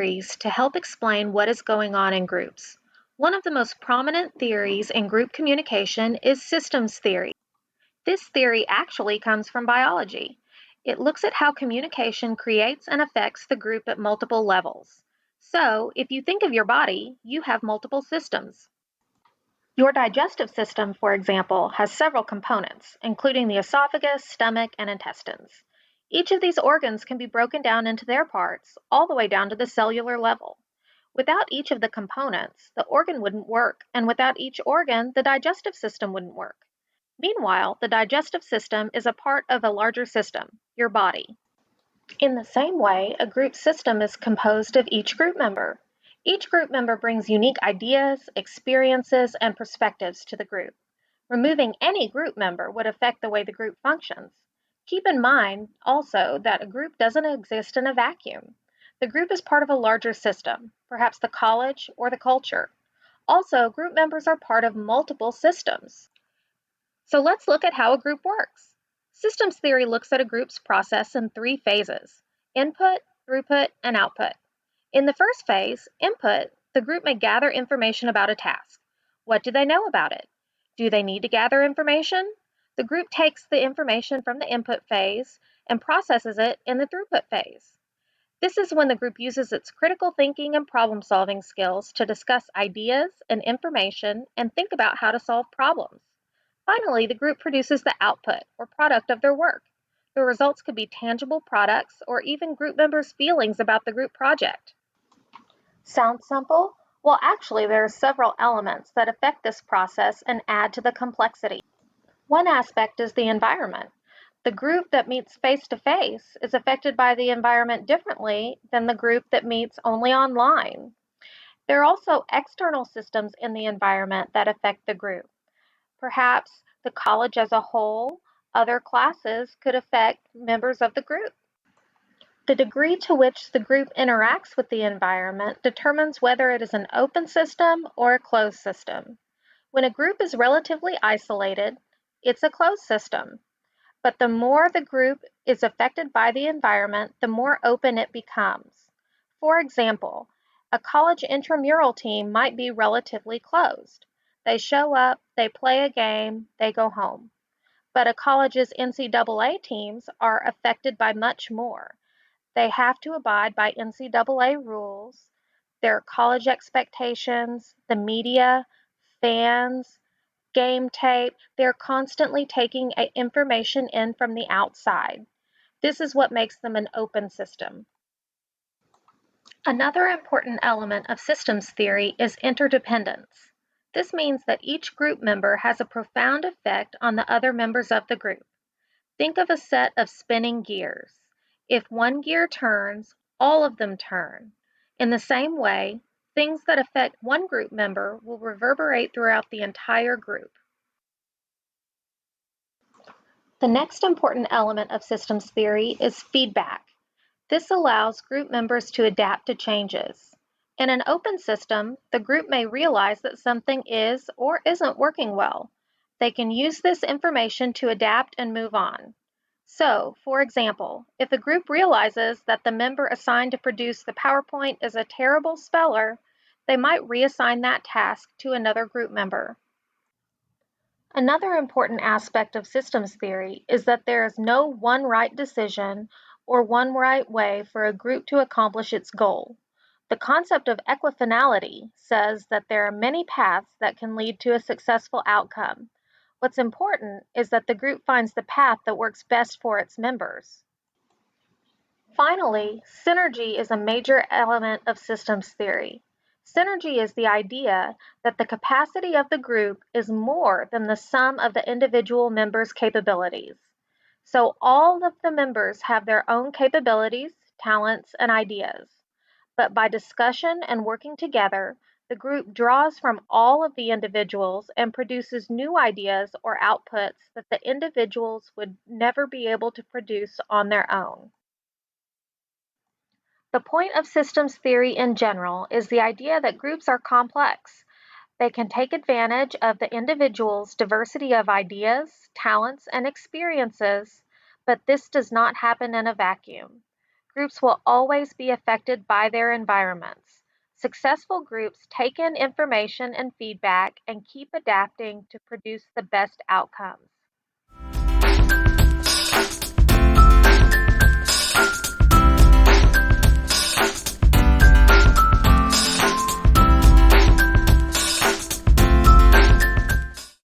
theories to help explain what is going on in groups. One of the most prominent theories in group communication is systems theory. This theory actually comes from biology. It looks at how communication creates and affects the group at multiple levels. So, if you think of your body, you have multiple systems. Your digestive system, for example, has several components, including the esophagus, stomach, and intestines. Each of these organs can be broken down into their parts, all the way down to the cellular level. Without each of the components, the organ wouldn't work, and without each organ, the digestive system wouldn't work. Meanwhile, the digestive system is a part of a larger system, your body. In the same way, a group system is composed of each group member. Each group member brings unique ideas, experiences, and perspectives to the group. Removing any group member would affect the way the group functions. Keep in mind also that a group doesn't exist in a vacuum. The group is part of a larger system, perhaps the college or the culture. Also, group members are part of multiple systems. So let's look at how a group works. Systems theory looks at a group's process in three phases: input, throughput, and output. In the first phase, input, the group may gather information about a task. What do they know about it? Do they need to gather information? The group takes the information from the input phase and processes it in the throughput phase. This is when the group uses its critical thinking and problem-solving skills to discuss ideas and information and think about how to solve problems. Finally, the group produces the output, or product of their work. The results could be tangible products or even group members' feelings about the group project. Sounds simple? Well, actually, there are several elements that affect this process and add to the complexity. One aspect is the environment. The group that meets face-to-face is affected by the environment differently than the group that meets only online. There are also external systems in the environment that affect the group. Perhaps the college as a whole, other classes could affect members of the group. The degree to which the group interacts with the environment determines whether it is an open system or a closed system. When a group is relatively isolated, it's a closed system. But the more the group is affected by the environment, the more open it becomes. For example, a college intramural team might be relatively closed. They show up, they play a game, they go home. But a college's NCAA teams are affected by much more. They have to abide by NCAA rules, their college expectations, the media, fans, game tape. They're constantly taking information in from the outside. This is what makes them an open system. Another important element of systems theory is interdependence. This means that each group member has a profound effect on the other members of the group. Think of a set of spinning gears. If one gear turns, all of them turn. In the same way, things that affect one group member will reverberate throughout the entire group. The next important element of systems theory is feedback. This allows group members to adapt to changes. In an open system, the group may realize that something is or isn't working well. They can use this information to adapt and move on. So, for example, if a group realizes that the member assigned to produce the PowerPoint is a terrible speller, they might reassign that task to another group member. Another important aspect of systems theory is that there is no one right decision or one right way for a group to accomplish its goal. The concept of equifinality says that there are many paths that can lead to a successful outcome. What's important is that the group finds the path that works best for its members. Finally, synergy is a major element of systems theory. Synergy is the idea that the capacity of the group is more than the sum of the individual members' capabilities. So all of the members have their own capabilities, talents, and ideas. But by discussion and working together, the group draws from all of the individuals and produces new ideas or outputs that the individuals would never be able to produce on their own. The point of systems theory in general is the idea that groups are complex. They can take advantage of the individual's diversity of ideas, talents, and experiences, but this does not happen in a vacuum. Groups will always be affected by their environments. Successful groups take in information and feedback and keep adapting to produce the best outcomes.